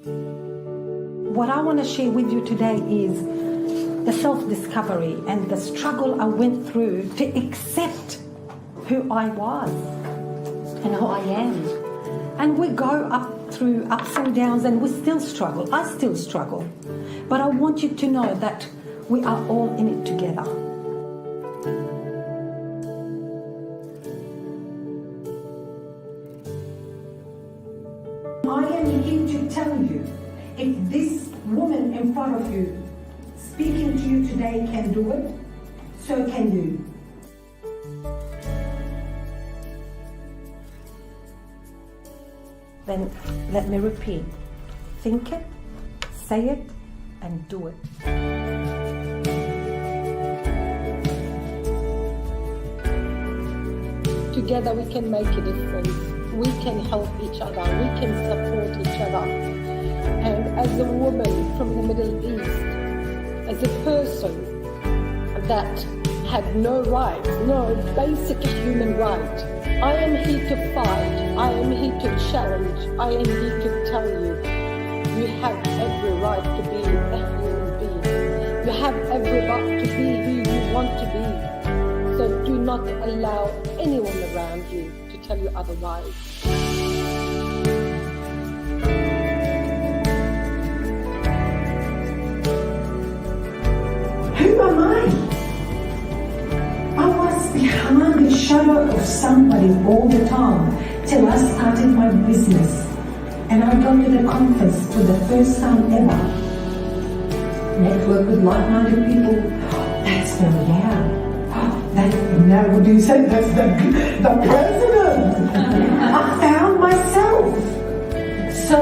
What I want to share with you today is the self-discovery and the struggle I went through to accept who I was and who I am. And we go up through ups and downs and we still struggle. I still struggle. But I want you to know that we are all in it together. I am here to tell you, if this woman in front of you speaking to you today can do it, so can you. Then let me repeat. Think it, say it, and do it. Together we can make a difference. We can help each other. We can support each other. And as a woman from the Middle East, as a person that had no rights, no basic human right, I am here to fight. I am here to challenge. I am here to tell you, you have every right to be a human being. You have every right to be who you want to be. So do not allow anyone around you to tell you otherwise. Who am I? I was behind the shadow of somebody all the time till I started my business. And I go to the conference for the first time ever. Network with like-minded people. That's the reality. Now would you say that's the president? I found myself. So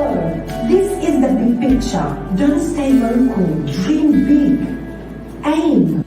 this is the big picture. Don't stay local. Dream big. Aim.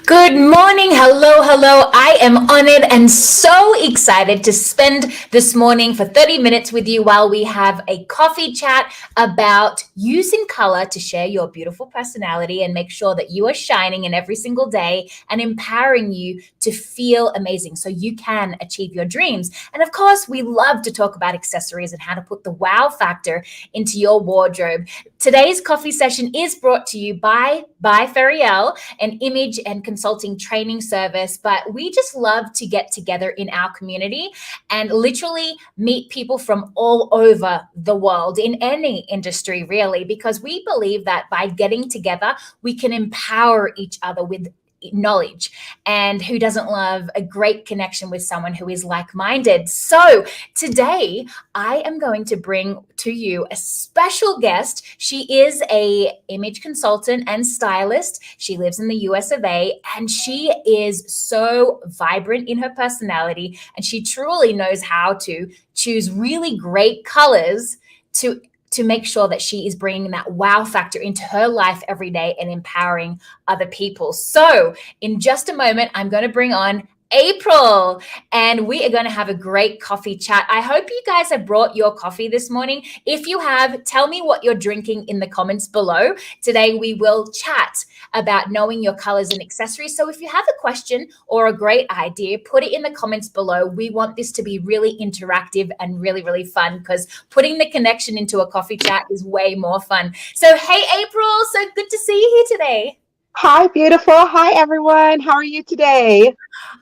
Good morning. Hello, hello. I am honored and so excited to spend this morning for 30 minutes with you while we have a coffee chat about using color to share your beautiful personality and make sure that you are shining in every single day and empowering you to feel amazing so you can achieve your dreams. And of course, we love to talk about accessories and how to put the wow factor into your wardrobe. Today's coffee session is brought to you by Feriel, an image and consulting training service, but we just love to get together in our community and literally meet people from all over the world in any industry, really, because we believe that by getting together, we can empower each other with knowledge. And who doesn't love a great connection with someone who is like-minded? So today I am going to bring to you a special guest. She is a image consultant and stylist. She lives in the US of A, and she is so vibrant in her personality, and she truly knows how to choose really great colors to make sure that she is bringing that wow factor into her life every day and empowering other people. So in just a moment, I'm going to bring on April, and we are going to have a great coffee chat. I hope you guys have brought your coffee this morning. If you have, tell me what you're drinking in the comments below. Today, we will chat about knowing your colors and accessories. So if you have a question or a great idea, put it in the comments below. We want this to be really interactive and really, really fun, because putting the connection into a coffee chat is way more fun. So, hey, April, so good to see you here today. Hi, beautiful. Hi, everyone. How are you today?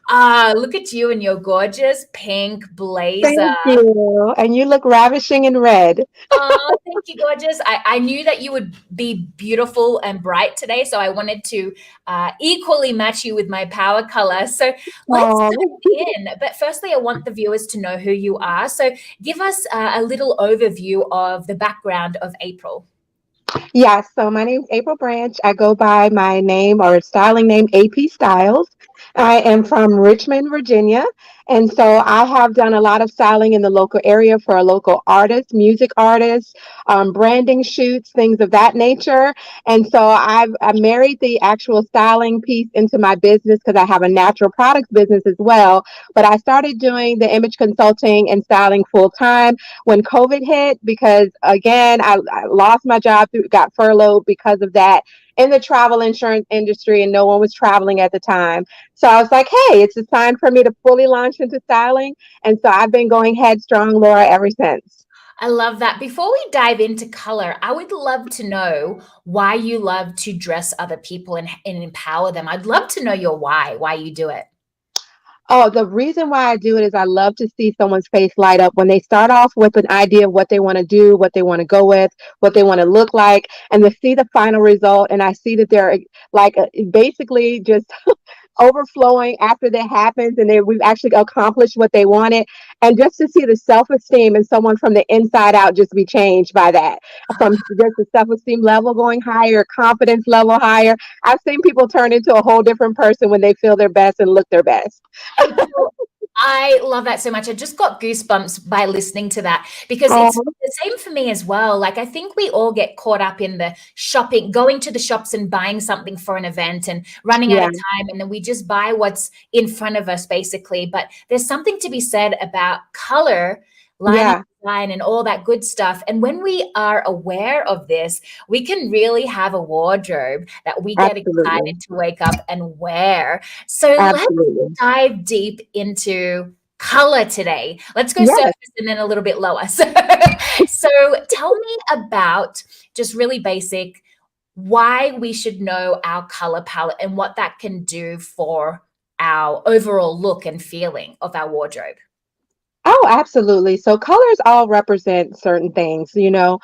Look at you in your gorgeous pink blazer. Thank you. And you look ravishing in red. Oh, thank you, gorgeous. I knew that you would be beautiful and bright today, so I wanted to equally match you with my power color. So let's dive in. But firstly, I want the viewers to know who you are. So give us a little overview of the background of April. Yes, so my name is April Branch. I go by my name or styling name, AP Styles. I am from Richmond, Virginia. And so I have done a lot of styling in the local area for a local artist, music artists, branding shoots, things of that nature. And so I married the actual styling piece into my business because I have a natural products business as well. But I started doing the image consulting and styling full time when COVID hit, because again, I lost my job, got furloughed because of that. in the travel insurance industry and no one was traveling at the time. So I was like, hey, it's a time for me to fully launch into styling. And so I've been going headstrong, Laura, ever since. I love that. Before we dive into color, I would love to know why you love to dress other people and empower them. I'd love to know your why you do it. Oh, the reason why I do it is I love to see someone's face light up when they start off with an idea of what they want to do, what they want to go with, what they want to look like, and to see the final result. And I see that they're like basically just overflowing after that happens and we've actually accomplished what they wanted. And just to see the self-esteem in someone from the inside out just be changed by that, from just the self-esteem level going higher, confidence level higher. I've seen people turn into a whole different person when they feel their best and look their best. April, I love that so much. I just got goosebumps by listening to that because it's Oh, the same for me as well. Like, I think we all get caught up in the shopping, going to the shops and buying something for an event and running out yeah, of time. And then we just buy what's in front of us, basically. But there's something to be said about color, line and yeah, design, and all that good stuff. And when we are aware of this, we can really have a wardrobe that we get absolutely. excited to wake up and wear. So let's Absolutely. dive deep into color today. Let's go surface Yes. and then a little bit lower. So tell me about, just really basic, why we should know our color palette and what that can do for our overall look and feeling of our wardrobe. Oh, absolutely. So colors all represent certain things, you know.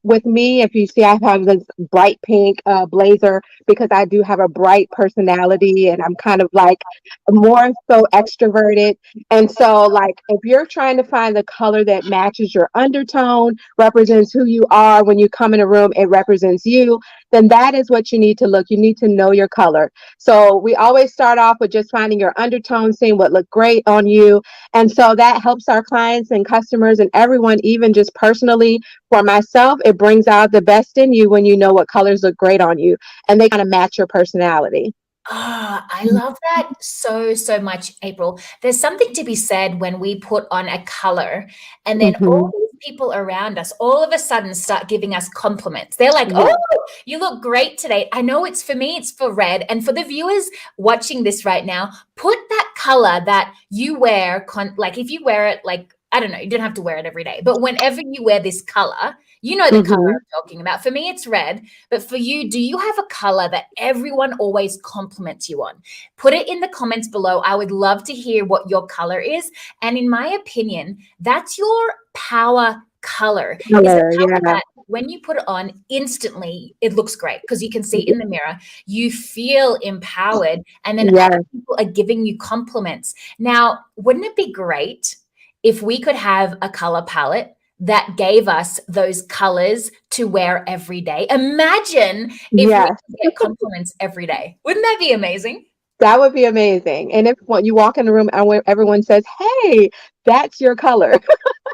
With me, if you see, I have this bright pink blazer because I do have a bright personality and I'm kind of like more so extroverted. And so, like, if you're trying to find the color that matches your undertone, represents who you are when you come in a room, it represents you, then that is what you need to look. You need to know your color. So we always start off with just finding your undertone, seeing what look great on you, and so that helps our clients and customers and everyone, even just personally for myself, it brings out the best in you when you know what colors look great on you and they kind of match your personality. Ah, I love that so, so much, April. There's something to be said when we put on a color and then Hmm. all these people around us all of a sudden start giving us compliments. They're like, Yeah. oh, you look great today. I know it's for me, it's for red. And for the viewers watching this right now, put that color that you wear, like if you wear it, like, I don't know, you don't have to wear it every day, but whenever you wear this color, you know the color Hmm. I'm talking about. For me, it's red. But for you, do you have a color that everyone always compliments you on? Put it in the comments below. I would love to hear what your color is. And in my opinion, that's your power color. Is a Color, color yeah. that when you put it on, instantly it looks great because you can see it in the mirror. You feel empowered, and then other Yeah. people are giving you compliments. Now, wouldn't it be great if we could have a color palette that gave us those colors to wear every day? Imagine if we Yes. could get compliments every day. Wouldn't that be amazing? That would be amazing. And if when you walk in the room and when everyone says, hey, that's your color.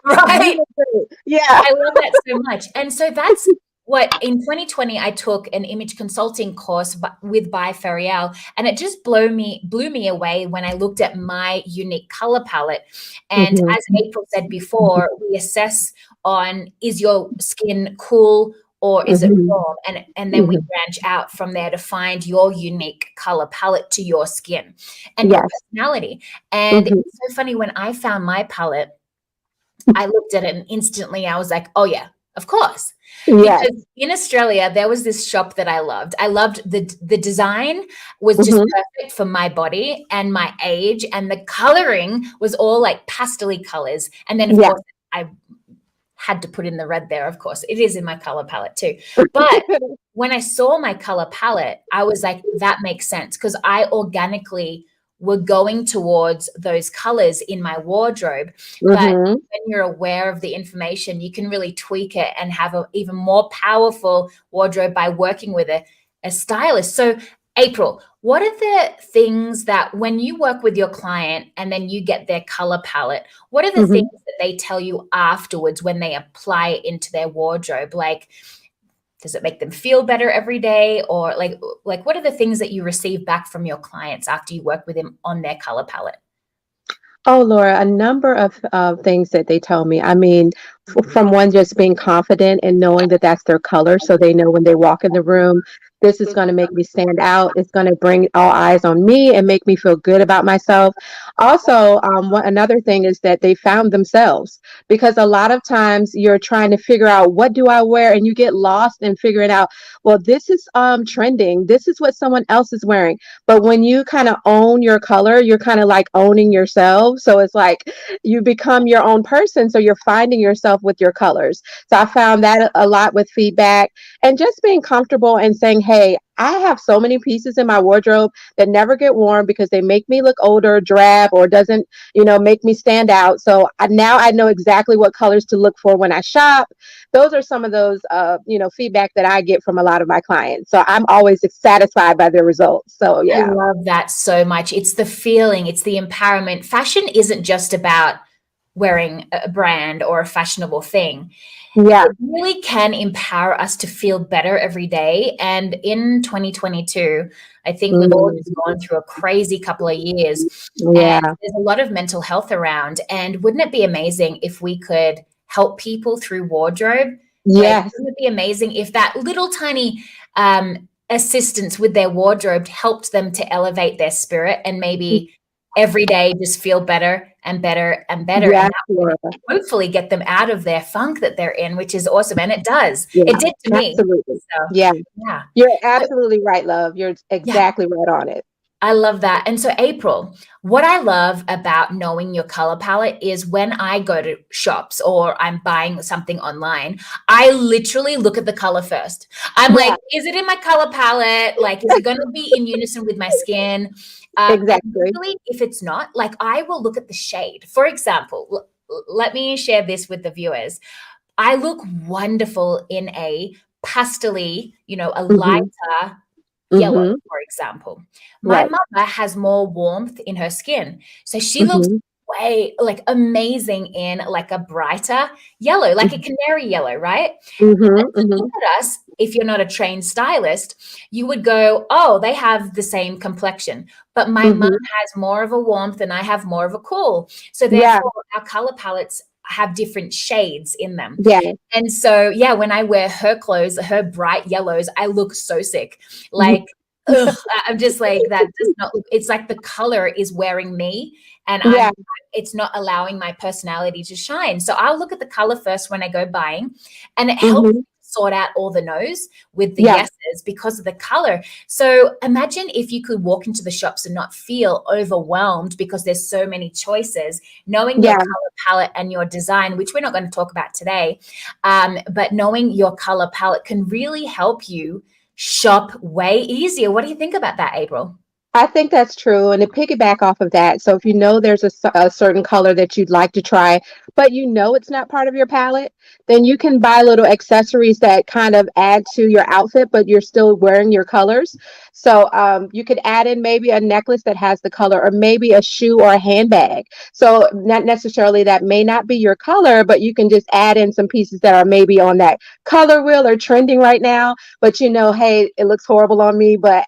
You Right? look great. Yeah. I love that so much. And so that's what in 2020 I took an image consulting course with By Ferial, and it just blew me away when I looked at my unique color palette. And Hmm. as April said before, we assess on, is your skin cool or is it Hmm. warm? And then we Hmm. branch out from there to find your unique color palette to your skin and your Yes. personality. And Hmm. it's so funny, when I found my palette, I looked at it and instantly I was like, oh yeah, of course. Yes. Because in Australia, there was this shop that I loved. I loved the design was just Hmm. perfect for my body and my age, and the coloring was all like pastel colors. And then of Yeah. course I had to put in the red there, of course. It is in my color palette too. But when I saw my color palette, I was like, that makes sense because I organically were going towards those colors in my wardrobe. But Hmm. when you're aware of the information, you can really tweak it and have an even more powerful wardrobe by working with a stylist. So, April, what are the things that when you work with your client and then you get their color palette, what are the things Hmm. that they tell you afterwards when they apply it into their wardrobe? Like, does it make them feel better every day? Or like what are the things that you receive back from your clients after you work with them on their color palette? Oh, Laura, a number of things that they tell me. I mean, from one just being confident and knowing that that's their color, so they know when they walk in the room, This is going to make me stand out. It's going to bring all eyes on me and make me feel good about myself. Also, another thing is that they found themselves, because a lot of times you're trying to figure out, what do I wear, and you get lost in figuring out, well, this is trending. This is what someone else is wearing. But when you kind of own your color, you're kind of like owning yourself. So it's like you become your own person. So you're finding yourself with your colors. So I found that a lot with feedback, and just being comfortable and saying, hey, I have so many pieces in my wardrobe that never get worn because they make me look older, drab, or doesn't, make me stand out. So now I know exactly what colors to look for when I shop. Those are some of those, feedback that I get from a lot of my clients. So I'm always satisfied by their results. So I yeah. love that so much. It's the feeling, it's the empowerment. Fashion isn't just about wearing a brand or a fashionable thing. Yeah. It really can empower us to feel better every day. And in 2022, I think we've all Mhm. just gone through a crazy couple of years, and Yeah. there's a lot of mental health around. And wouldn't it be amazing if we could help people through wardrobe? Like, Yes. wouldn't it be amazing if that little tiny assistance with their wardrobe helped them to elevate their spirit and maybe every day just feel better and better and better? And Yes, that would Laura. hopefully get them out of their funk that they're in, which is awesome. And it does. Yeah. It did to me. Absolutely. So, Yeah. yeah. You're So, absolutely right, love. You're yeah, exactly right on it. I love that. And so, April, what I love about knowing your color palette is when I go to shops or I'm buying something online, I literally look at the color first. I'm Yeah. like, is it in my color palette? Like, is it going to be in unison with my skin? And Exactly. usually, if it's not, like, I will look at the shade. For example, let me share this with the viewers. I look wonderful in a pastely, a Mhm. lighter yellow, Mhm. for example. My Right. mother has more warmth in her skin. So she looks Mhm. way like amazing in like a brighter yellow, like a canary yellow, right? Mhm. And to look Mhm. at us, if you're not a trained stylist, you would go, oh, they have the same complexion. But my mum Mhm. has more of a warmth and I have more of a cool. So Yeah. therefore, our color palettes have different shades in them. Yeah. And so, yeah, when I wear her clothes, her bright yellows, I look so sick. Mhm. Like, ugh, I'm just like, that does not look, it's like the color is wearing me and Yeah. it's not allowing my personality to shine. So I'll look at the color first when I go buying, and it helps Mhm. sort out all the no's with the Yeah. yeses because of the color. So imagine if you could walk into the shops and not feel overwhelmed because there's so many choices, knowing your Yeah. color palette and your design, which we're not going to talk about today. But knowing your color palette can really help you shop way easier. What do you think about that, April? I think that's true. And to piggyback off of that, so if you know there's a certain color that you'd like to try, but you know it's not part of your palette, then you can buy little accessories that kind of add to your outfit, but you're still wearing your colors. So you could add in maybe a necklace that has the color, or maybe a shoe or a handbag. So not necessarily that may not be your color, but you can just add in some pieces that are maybe on that color wheel or trending right now. But hey, it looks horrible on me, but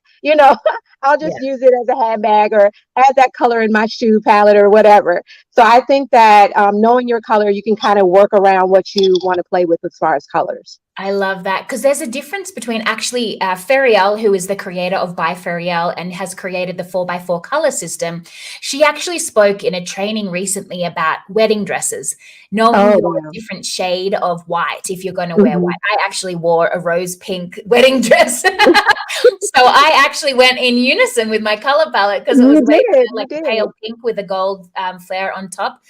I'll Yeah. just use it as a handbag or add that color in my shoe palette or whatever. So I think that knowing your color, you can kind of work around what you want to play with as far as colors. I love that because there's a difference between actually Feriel, who is the creator of By Feriel and has created the 4x4 color system. She actually spoke in a training recently about wedding dresses, knowing Oh, your wow. different shade of white if you're going to wear Hmm. white. I actually wore a rose pink wedding dress. So I actually went in unison with my color palette because it was You way did. You like a did. pale pink with a gold flare on top.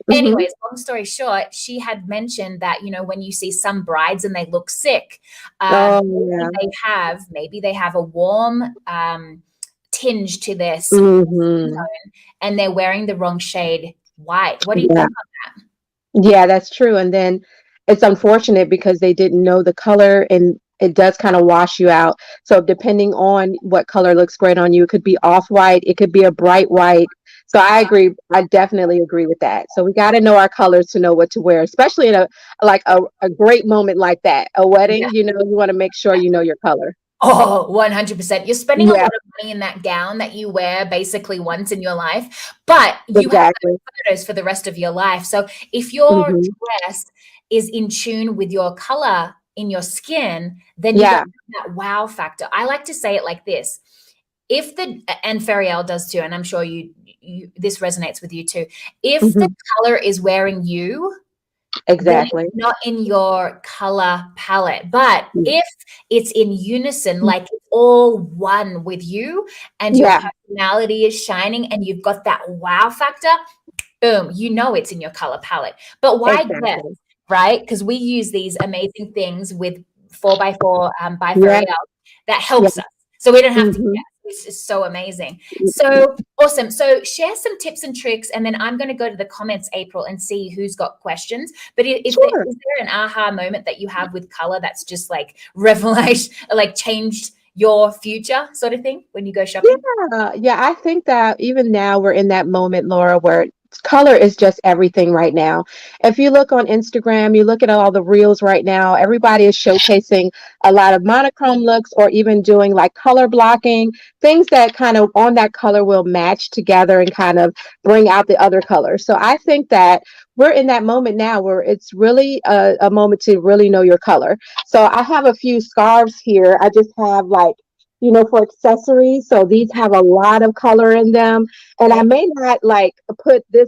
Hmm. Anyways, long story short, she had mentioned that, when you see some brides and they look sick, Oh, maybe yeah. they have a warm tinge to their skin Hmm. tone and they're wearing the wrong shade white. What do you Yeah. think on Yeah, that's true. And then it's unfortunate because they didn't know the color, and it does kind of wash you out. So depending on what color looks great on you, it could be off white, it could be a bright white. So I agree. I definitely agree with that. So we got to know our colors to know what to wear, especially in a great moment like that, a that? wedding. You want to make sure you know your color. Oh, 100%. You're spending a lot Yeah, of money in that gown that you wear basically once in your life, but you have exactly. photos for the rest of your life. So if your Hmm. dress is in tune with your color in your skin, then you Yeah. don't have that wow factor. I like to say it like this. If the, and Feriel does too, and I'm sure you this resonates with you too. If the Hmm. color is wearing you, then Exactly. it's not in your color palette. But if it's in unison, like it's all one with you and your Yeah. personality is shining and you've got that wow factor, boom, you know it's in your color palette. But why guess, Exactly. right? Because we use these amazing things with 4x4 by Yeah. Feriel that Yeah. helps us. So we don't have to Hmm. guess. It's just so amazing. So awesome. So share some tips and tricks, and then I'm going to go to the comments, April, and see who's got questions. But if there, Sure. is there an aha moment that you have with color that's just like revelation, like changed your future sort of thing when you go shopping? Yeah, I think that even now we're in that moment, Laura, where color is just everything right now. If you look on Instagram, you look at all the reels right now, everybody is showcasing a lot of monochrome looks or even doing like color blocking, things that kind of on that color will match together and kind of bring out the other colors. So I think that we're in that moment now where it's really a moment to really know your color. So I have a few scarves here. I just have like, for accessories. So these have a lot of color in them. And I Okay. may not like put this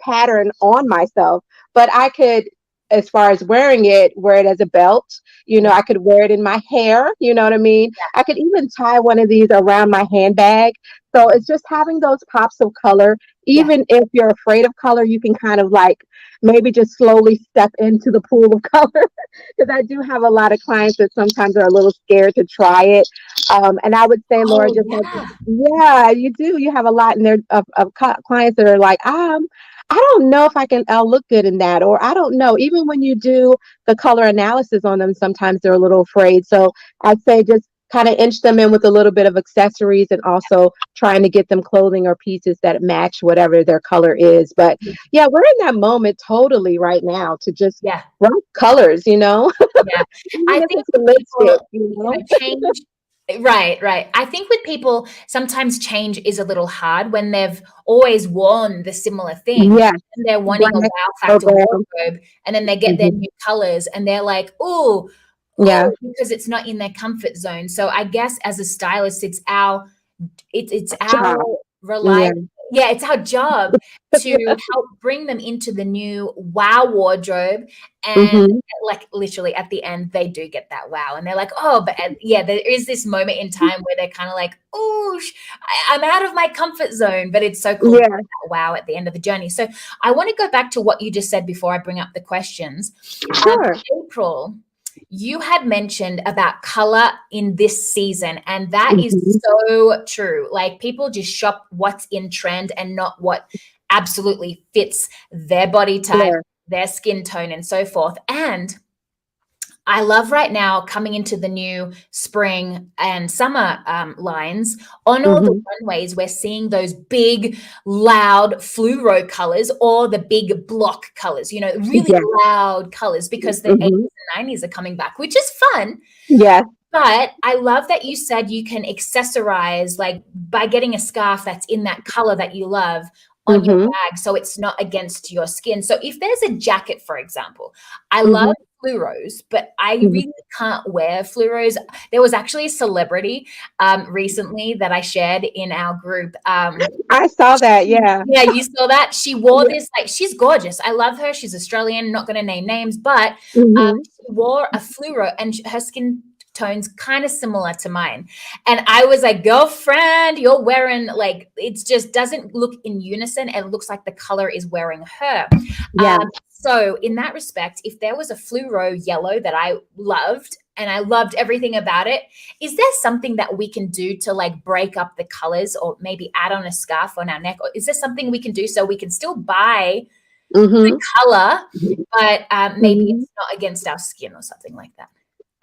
pattern on myself, but I could, as far as wearing it, wear it as a belt. Yeah. I could wear it in my hair. You know what I mean? I could even tie one of these around my handbag. So it's just having those pops of color. Yeah. Even if you're afraid of color, you can kind of like maybe just slowly step into the pool of color. Because I do have a lot of clients that sometimes are a little scared to try it. And I would say, Laura, Oh, just like, yeah. yeah, you do. You have a lot in there of clients that are like, I don't know if I'll look good in that, or I don't know. Even when you do the color analysis on them, sometimes they're a little afraid. So I'd say just kind of inch them in with a little bit of accessories and also trying to get them clothing or pieces that match whatever their color is. But yeah, we're in that moment totally right now to just Yeah. rock colors, Yeah. even I if think it's a with lipstick, people, change. Right, right. I think with people, sometimes change is a little hard when they've always worn the similar thing Yeah, and they're wanting a black wow or factor brown. wardrobe, and then they get their Mhm. new colors and they're like, oh, Yeah, because it's not in their comfort zone. So I guess as a stylist, it's our job. rely Yeah. yeah, it's our job to help bring them into the new wow wardrobe. And Hmm. like literally at the end they do get that wow and they're like, oh, but yeah, there is this moment in time where they're kind of like, oh, I'm out of my comfort zone, but it's so cool to get Yeah, that wow at the end of the journey. So I want to go back to what you just said before I bring up the questions. um, sure. April, you had mentioned about color in this season, and that is Hmm. so true. Like people just shop what's in trend and not what absolutely fits their body type, Yeah. their skin tone, and so forth. And I love right now coming into the new spring and summer lines on all the Hmm. runways. We're seeing those big, loud fluoro colors or the big block colors, really Yeah. loud colors because the 80s Hmm. and 90s are coming back, which is fun. Yeah. But I love that you said you can accessorize like by getting a scarf that's in that color that you love on your Hmm. bag so it's not against your skin. So if there's a jacket, for example, I love Hmm. fluoros, but I Hmm. really can't wear fluoros. There was actually a celebrity recently that I shared in our group. I saw that. Yeah. Yeah, you saw that? She wore Yeah. this, like, she's gorgeous. I love her. She's Australian, not going to name names, but Hmm. she wore a fluoro and her skin tone's kind of similar to mine. And I was like, girlfriend, you're wearing like, it just doesn't look in unison. It looks like the color is wearing her. Yeah. So in that respect, if there was a fluoro yellow that I loved and I loved everything about it, is there something that we can do to like break up the colors or maybe add on a scarf on our neck? Or is there something we can do so we can still buy Hmm. color, but maybe Hmm. it's not against our skin or something like that?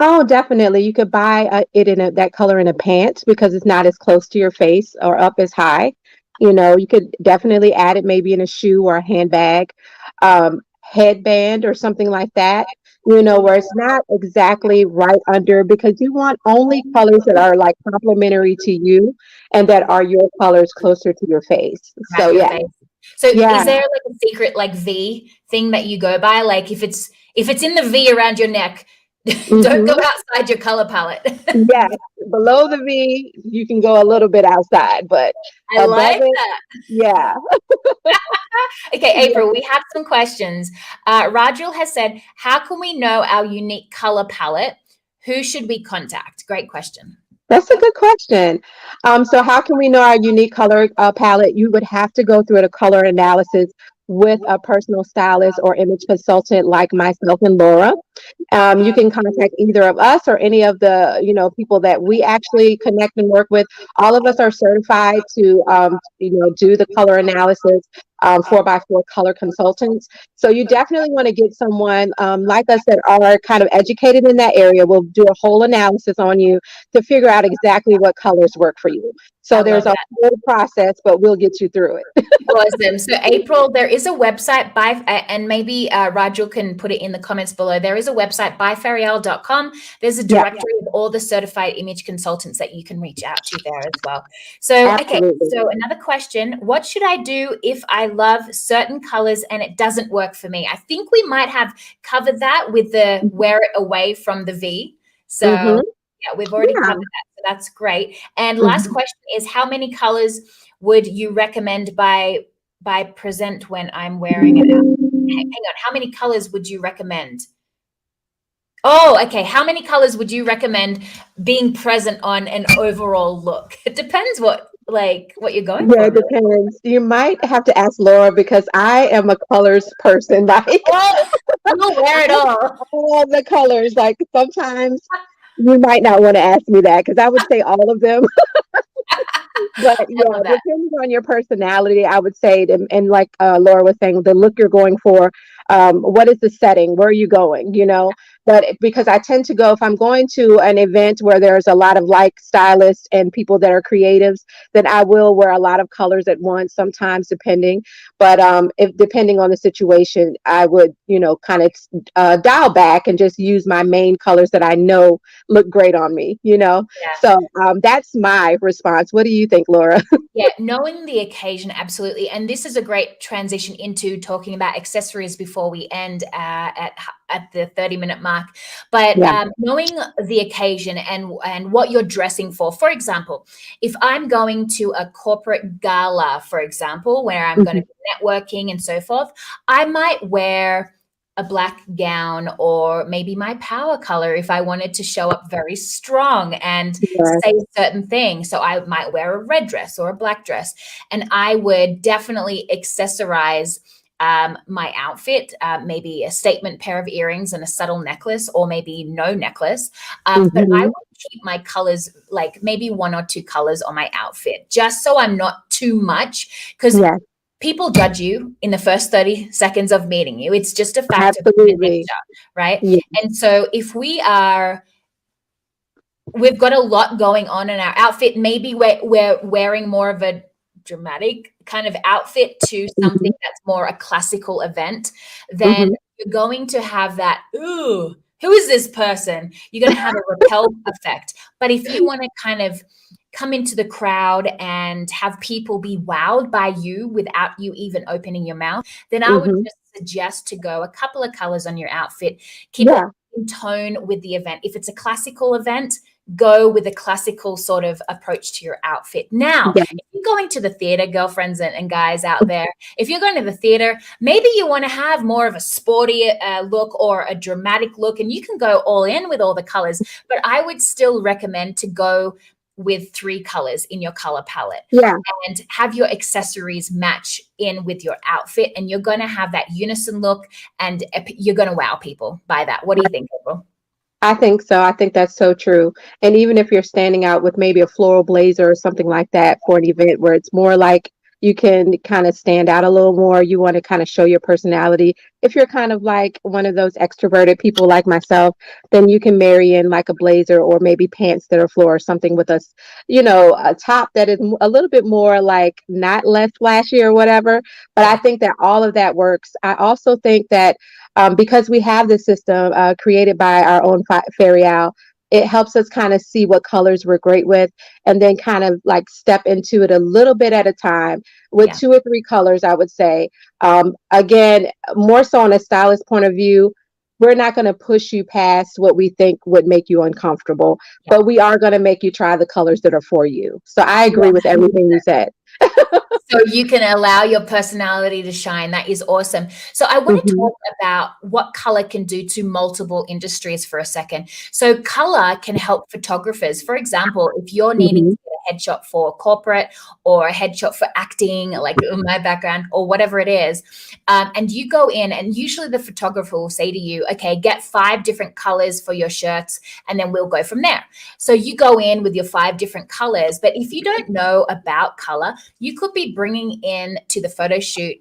Oh, definitely. You could buy it in that color in a pant because it's not as close to your face or up as high. You could definitely add it maybe in a shoe or a handbag, headband or something like that, where it's not exactly right under because you want only colors that are like complementary to you and that are your colors closer to your face. So, Around your yeah, face. So yeah. is there like a secret like V thing that you go by? Like if it's in the V around your neck, Don't go Hmm. outside your color palette. Yes, below the V, you can go a little bit outside, but I above like it, that. yeah. Okay, Yeah. April, we have some questions. Rajul has said, how can we know our unique color palette? Who should we contact? Great question. That's a good question. So how can we know our unique color palette? You would have to go through a color analysis with a personal stylist or image consultant like myself and Laura. You can contact either of us or any of the, people that we actually connect and work with. All of us are certified to, do the color analysis. 4x4 color consultants. So you definitely want to get someone like us that are kind of educated in that area. We'll do a whole analysis on you to figure out exactly what colors work for you. I So there's love a that. whole process, but we'll get you through it. Awesome. So, April, there is a website by, and maybe Rajul can put it in the comments below. There is a website, byfarial.com. There's a Yeah, directory of all the certified image consultants that you can reach out to there as well. So, okay. absolutely. So, another question: what should I do if I love certain colors and it doesn't work for me? I think we might have covered that with the wear it away from the V. So, Mm-hmm. yeah, we've already Yeah. covered that. So, that's great. And last Mhm. question is: how many colors would you recommend by present when I'm wearing it out? Hang on, how many colors would you recommend? Oh, okay. How many colors would you recommend being present on an overall look? It depends what you're going Yeah, for, it really. depends. You might have to ask Laura because I am a colors person. Like Oh, you'll wear it all. all the colors. Like sometimes you might not want to ask me that because I would say all of them. But I yeah, love that. depending on your personality, I would say, and like Laura was saying, the look you're going for, what is the setting? Where are you going? But because I tend to go, if I'm going to an event where there's a lot of like stylists and people that are creatives, then I will wear a lot of colors at once, sometimes depending. But if depending on the situation, I would, kind of dial back and just use my main colors that I know look great on me. Yeah. So that's my response. What do you think, Laura? Yeah, knowing the occasion, absolutely. And this is a great transition into talking about accessories before we end at the 30-minute mark. But Yeah. knowing the occasion and what you're dressing for. For example, if I'm going to a corporate gala, for example, where I'm going to Mhm. be networking and so forth, I might wear a black gown or maybe my power color if I wanted to show up very strong and Yeah. say certain things. So I might wear a red dress or a black dress, and I would definitely accessorize my outfit, maybe a statement pair of earrings and a subtle necklace, or maybe no necklace. But I Mhm. would keep my colors, like maybe one or two colors on my outfit, just so I'm not too much, because Yeah. people judge you in the first 30 seconds of meeting you. It's just a fact of human Absolutely. nature, right? Yeah. And so if we've got a lot going on in our outfit, maybe we're wearing more of a dramatic kind of outfit to something Mhm. that's more a classical event, then Mhm. you're going to have that, ooh, who is this person? You're going to have a repel effect. But if you want to kind of come into the crowd and have people be wowed by you without you even opening your mouth, then I would Mhm. just suggest to go a couple of colors on your outfit. Keep it Yeah. in tone with the event. If it's a classical event, go with a classical sort of approach to your outfit. Now, Yeah. if you're going to the theater, girlfriends and guys out there, if you're going to the theater, maybe you want to have more of a sporty look or a dramatic look, and you can go all in with all the colors. But I would still recommend to go with three colors in your color palette Yeah. and have your accessories match in with your outfit, and you're going to have that unison look, and you're going to wow people by that. What do you think, April? I think so. I think that's so true. And even if you're standing out with maybe a floral blazer or something like that for an event where it's more like you can kind of stand out a little more, you want to kind of show your personality. If you're kind of like one of those extroverted people like myself, then you can marry in like a blazer or maybe pants that are floral or something with a top that is a little bit more like not less flashy or whatever. But I Yeah, think that all of that works. I also think that because we have this system created by our own fairy owl, it helps us kind of see what colors we're great with and then kind of like step into it a little bit at a time with yeah, two or three colors, I would say. Again, more so on a stylist point of view, we're not going to push you past what we think would make you uncomfortable, Yeah. but we are going to make you try the colors that are for you. So I agree with Yeah. everything you said. So you can allow your personality to shine. That is awesome. So I want to Hmm. talk about what color can do to multiple industries for a second. So color can help photographers. For example, if you're needing Hmm. to get a headshot for corporate or a headshot for acting, like my background or whatever it is, and you go in and usually the photographer will say to you, okay, get 5 different colors for your shirts and then we'll go from there. So you go in with your 5 different colors, but if you don't know about color, you could be bringing in to the photo shoot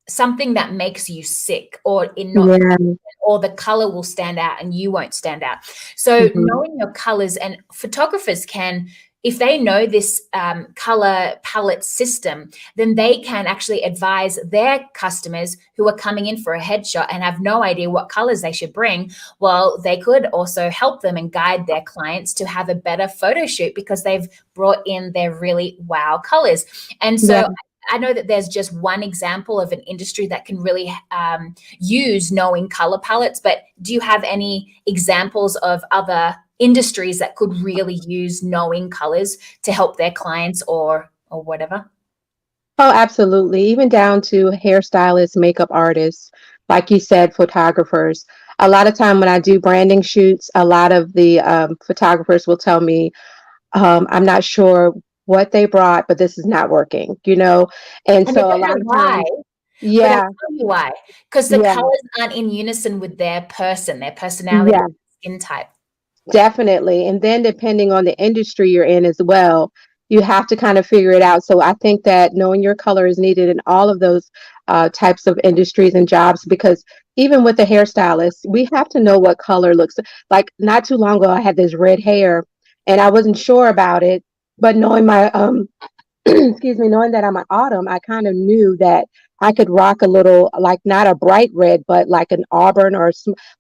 something that makes you sick or in not Yeah. or the color will stand out and you won't stand out. So Hmm. knowing your colors, and photographers can, if they know this color palette system, then they can actually advise their customers who are coming in for a headshot and have no idea what colors they should bring. Well, they could also help them and guide their clients to have a better photo shoot because they've brought in their really wow colors. And Yeah. so I know that there's just one example of an industry that can really use knowing color palettes, but do you have any examples of other industries that could really use knowing colors to help their clients or whatever? Oh, absolutely. Even down to hairstylists, makeup artists, like you said, photographers. A lot of time when I do branding shoots, a lot of the photographers will tell me, I'm not sure what they brought, but this is not working, you know? And And they so a don't lot know of why, times, but I'll yeah, tell you why. Because the yeah, colors aren't in unison with their person, their personality, yeah. skin type. Definitely. And then depending on the industry you're in as well, you have to kind of figure it out. So I think that knowing your color is needed in all of those types of industries and jobs, because even with the hairstylist, we have to know what color looks like. Not too long ago, I had this red hair and I wasn't sure about it, but knowing my excuse me, knowing that I'm an autumn, I kind of knew that I could rock a little, like not a bright red, but like an auburn or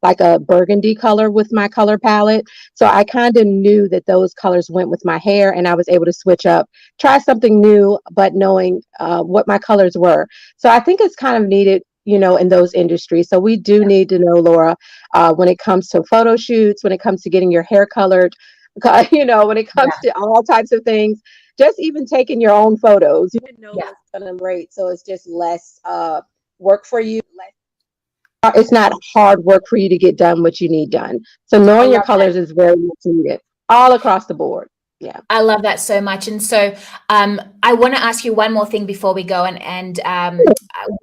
like a burgundy color with my color palette. So I kind of knew that those colors went with my hair, and I was able to switch up, try something new, but knowing what my colors were. So I think it's kind of needed. In those industries. So we do need to know, Laura, when it comes to photo shoots, when it comes to getting your hair colored, when it Yeah, comes to all types of things, just even taking your own photos, you didn't know yeah. it's gonna look great. So it's just less work for you. It's not hard work for you to get done what you need done. So I knowing your love that. colors is very much needed all across the board. Yeah. I love that so much. And so I want to ask you one more thing before we go, and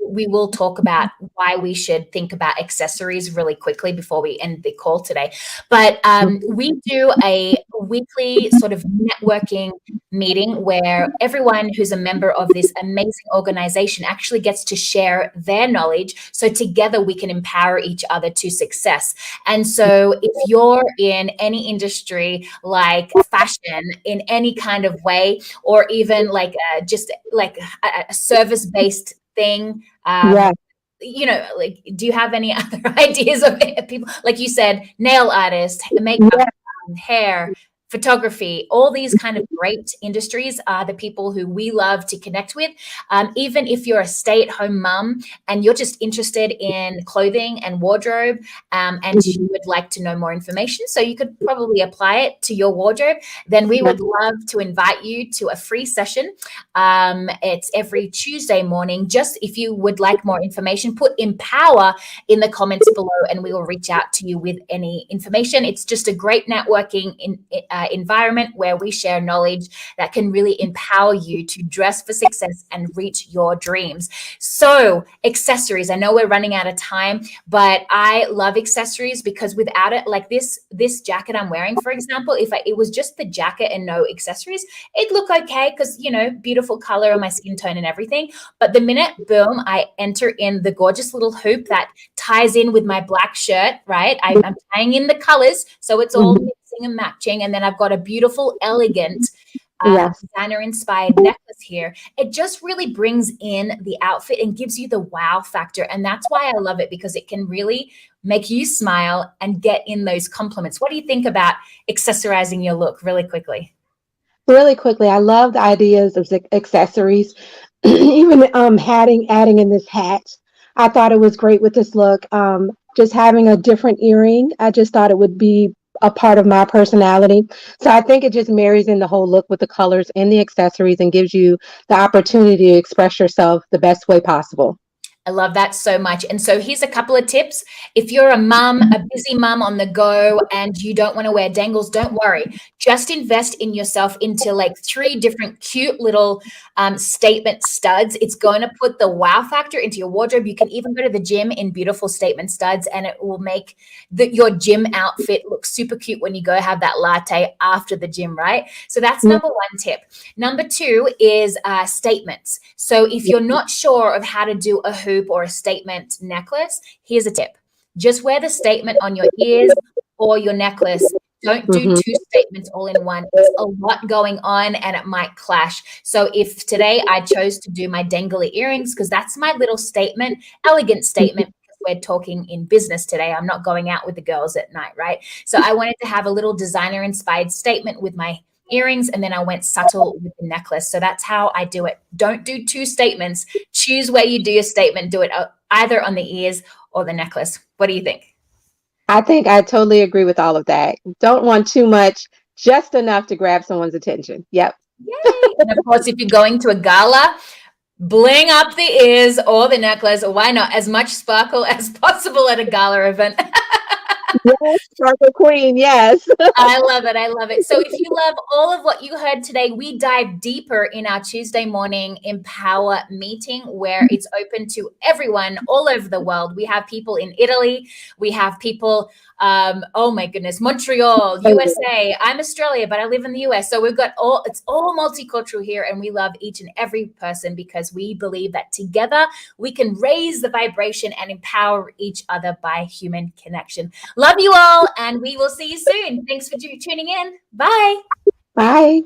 we will talk about why we should think about accessories really quickly before we end the call today. But we do a weekly sort of networking meeting where everyone who's a member of this amazing organization actually gets to share their knowledge. So together we can empower each other to success. And so if you're in any industry like fashion in any kind of way, or even like just like a service based thing, Yeah. like, do you have any other ideas of people, like you said, nail artist, makeup, Yeah. hair, photography, all these kind of great industries are the people who we love to connect with. Even if you're a stay-at-home mum and you're just interested in clothing and wardrobe, and you Mhm. would like to know more information, so you could probably apply it to your wardrobe, then we Yeah. would love to invite you to a free session. It's every Tuesday morning. Just if you would like more information, put empower in the comments below and we will reach out to you with any information. It's just a great networking environment where we share knowledge that can really empower you to dress for success and reach your dreams. So, accessories. I know we're running out of time, but I love accessories because without it, like this jacket I'm wearing, for example, if it was just the jacket and no accessories, it'd look okay because beautiful color on my skin tone and everything. But the minute, boom, I enter in the gorgeous little hoop that ties in with my black shirt, right? I'm tying in the colors so it's all Mhm. mixing and matching, and then I've got a beautiful, elegant Yes. designer inspired necklace here. It just really brings in the outfit and gives you the wow factor. And that's why I love it, because it can really make you smile and get in those compliments. What do you think about accessorizing your look really quickly? Really quickly, I love the ideas of accessories. Even adding in this hat. I thought it was great with this look. just having a different earring. I just thought it would be a part of my personality. So I think it just marries in the whole look with the colors and the accessories and gives you the opportunity to express yourself the best way possible. I love that so much. And so here's a couple of tips. If you're a mum, a busy mum on the go, and you don't want to wear dangles, don't worry. Just invest in yourself into like 3 different cute little statement studs. It's going to put the wow factor into your wardrobe. You can even go to the gym in beautiful statement studs, and it will make your gym outfit look super cute when you go have that latte after the gym, right? So that's number 1 tip. Number 2 is statements. So if you're not sure of how to do a hoop or a statement necklace, here's a tip. Just wear the statement on your ears or your necklace. Don't do Mhm. 2 statements all in one. It's a lot going on and it might clash. So if today I chose to do my dangly earrings, because that's my little statement, elegant statement, because we're talking in business today. I'm not going out with the girls at night, right? So I wanted to have a little designer inspired statement with my earrings, and then I went subtle with the necklace. So that's how I do it. Don't do 2 statements. Choose where you do your statement. Do it either on the ears or the necklace. What do you think? I think I totally agree with all of that. Don't want too much, just enough to grab someone's attention. Yep. Yay. And of course, if you're going to a gala, bling up the ears or the necklace. Why not? As much sparkle as possible at a gala event. Yes, Sparkle Queen, yes. I love it. I love it. So if you love all of what you heard today, we dive deeper in our Tuesday morning Empower meeting where it's open to everyone all over the world. We have people in Italy. We have people, oh my goodness, Montreal, USA. I'm Australia, but I live in the US. So we've got it's all multicultural here, and we love each and every person because we believe that together we can raise the vibration and empower each other by human connection. Love you all, and we will see you soon. Thanks for tuning in. Bye. Bye.